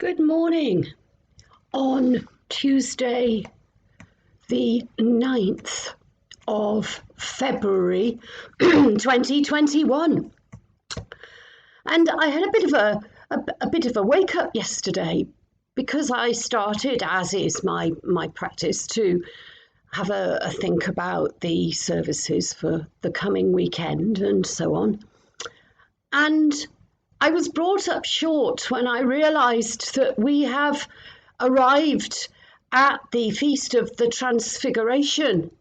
Good morning. On Tuesday, the 9th of February 2021. And I had a bit of a wake up yesterday because I started, as is my practice, to have a think about the services for the coming weekend and so on. And I was brought up short when I realised that we have arrived at the Feast of the Transfiguration,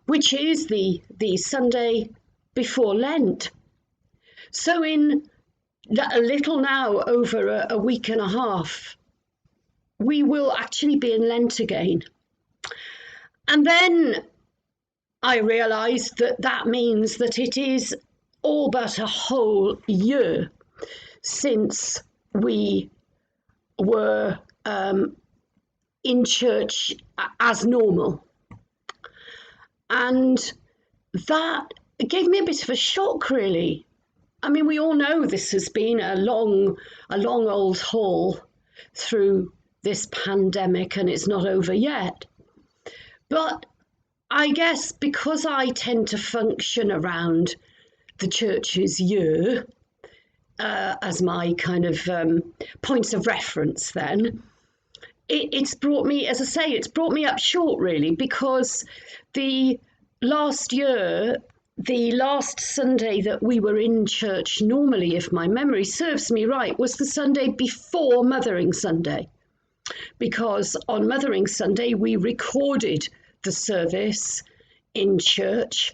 which is the Sunday before Lent. So in a little now over a week and a half, we will actually be in Lent again. And then I realised that means that it is all but a whole year since we were in church as normal. And that gave me a bit of a shock, really. I mean, we all know this has been a long old haul through this pandemic, and it's not over yet. But I guess because I tend to function around the church's year as my kind of points of reference, then it's brought me, as I say, it's brought me up short, really, because the last year, the last Sunday that we were in church normally, if my memory serves me right, was the Sunday before Mothering Sunday, because on Mothering Sunday we recorded the service in church,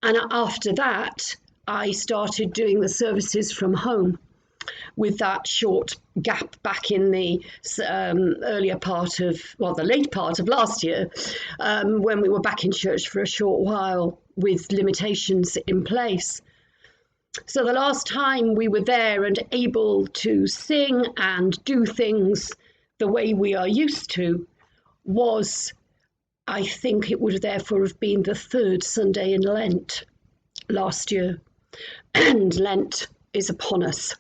and after that I started doing the services from home, with that short gap back in the earlier part of, well, the late part of last year, when we were back in church for a short while with limitations in place. So the last time we were there and able to sing and do things the way we are used to was, I think it would therefore have been the third Sunday in Lent last year. And Lent is upon us,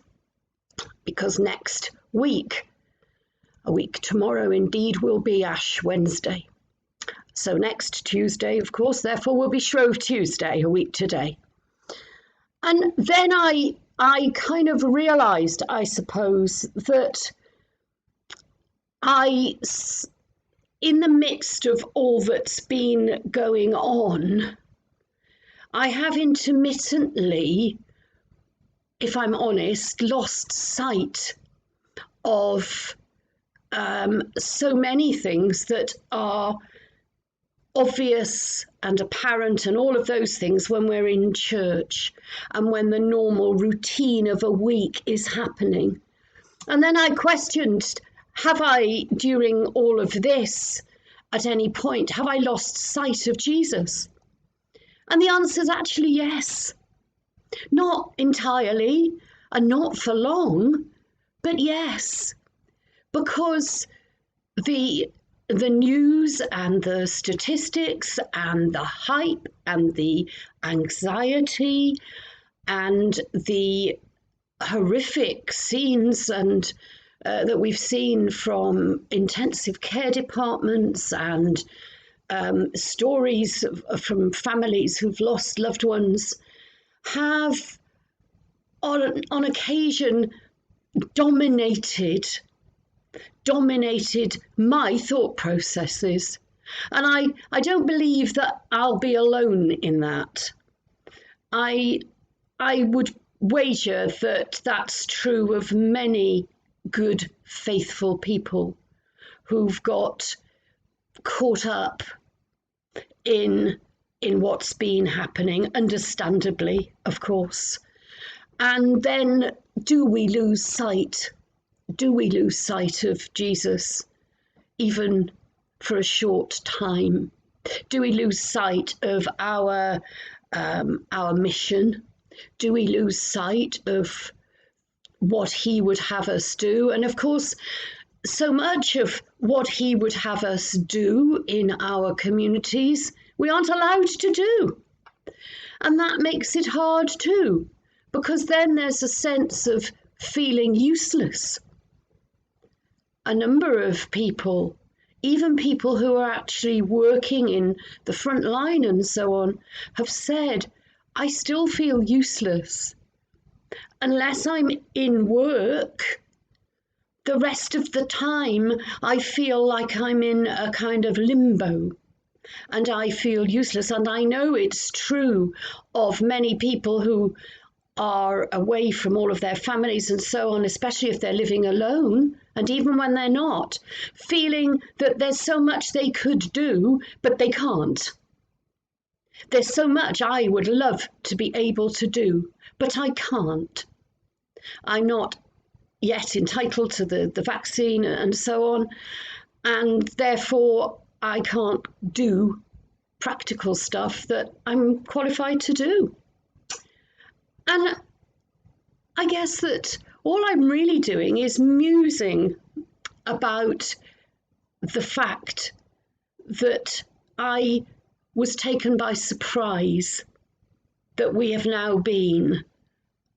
because next week, a week tomorrow indeed, will be Ash Wednesday. So next Tuesday, of course, therefore will be Shrove Tuesday, a week today. And then I kind of realised, I suppose, that in the midst of all that's been going on, I have intermittently, if I'm honest, lost sight of so many things that are obvious and apparent and all of those things when we're in church and when the normal routine of a week is happening. And then I questioned, have I, during all of this, at any point, have I lost sight of Jesus? And the answer is actually yes. Not entirely and not for long, but yes. Because the news and the statistics and the hype and the anxiety and the horrific scenes and that we've seen from intensive care departments and stories from families who've lost loved ones have on occasion dominated my thought processes. And I don't believe that I'll be alone in that. I would wager that that's true of many good, faithful people who've got caught up in what's been happening, understandably, of course. And then do we lose sight of Jesus, even for a short time? Do we lose sight of our mission? Do we lose sight of what he would have us do? And of course, so much of what he would have us do in our communities, we aren't allowed to do. And that makes it hard too, because then there's a sense of feeling useless. a number of people, even people who are actually working in the front line and so on, have said, I still feel useless. Unless I'm in work, the rest of the time I feel like I'm in a kind of limbo and I feel useless. And I know it's true of many people who are away from all of their families and so on, especially if they're living alone, and even when they're not, feeling that there's so much they could do, but they can't. There's so much I would love to be able to do, but I can't. I'm not yet entitled to the vaccine and so on, and therefore I can't do practical stuff that I'm qualified to do. And I guess that all I'm really doing is musing about the fact that I was taken by surprise that we have now been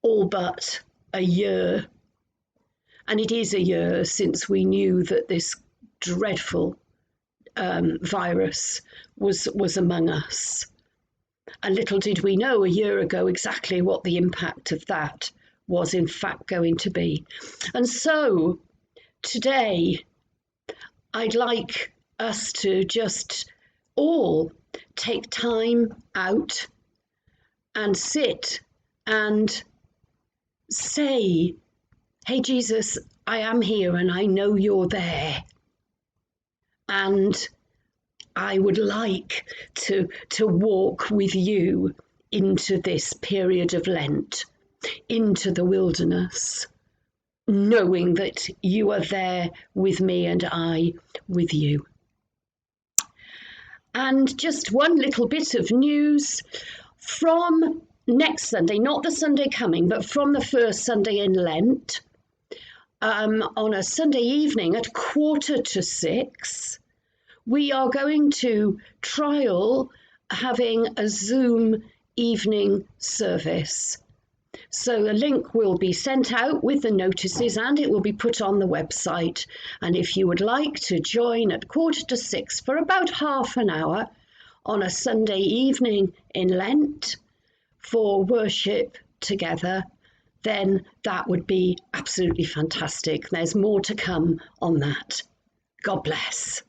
all but a year. And it is a year since we knew that this dreadful virus was among us. And little did we know a year ago exactly what the impact of that was in fact going to be. And so today, I'd like us to just all take time out and sit and say, hey, Jesus, I am here and I know you're there. And I would like to walk with you into this period of Lent, into the wilderness, knowing that you are there with me and I with you. And just one little bit of news from next Sunday, not the Sunday coming, but from the first Sunday in Lent, on a Sunday evening at 5:45, we are going to trial having a Zoom evening service. So the link will be sent out with the notices and it will be put on the website. And if you would like to join at 5:45 for about half an hour on a Sunday evening in Lent for worship together, then that would be absolutely fantastic. There's more to come on that. God bless.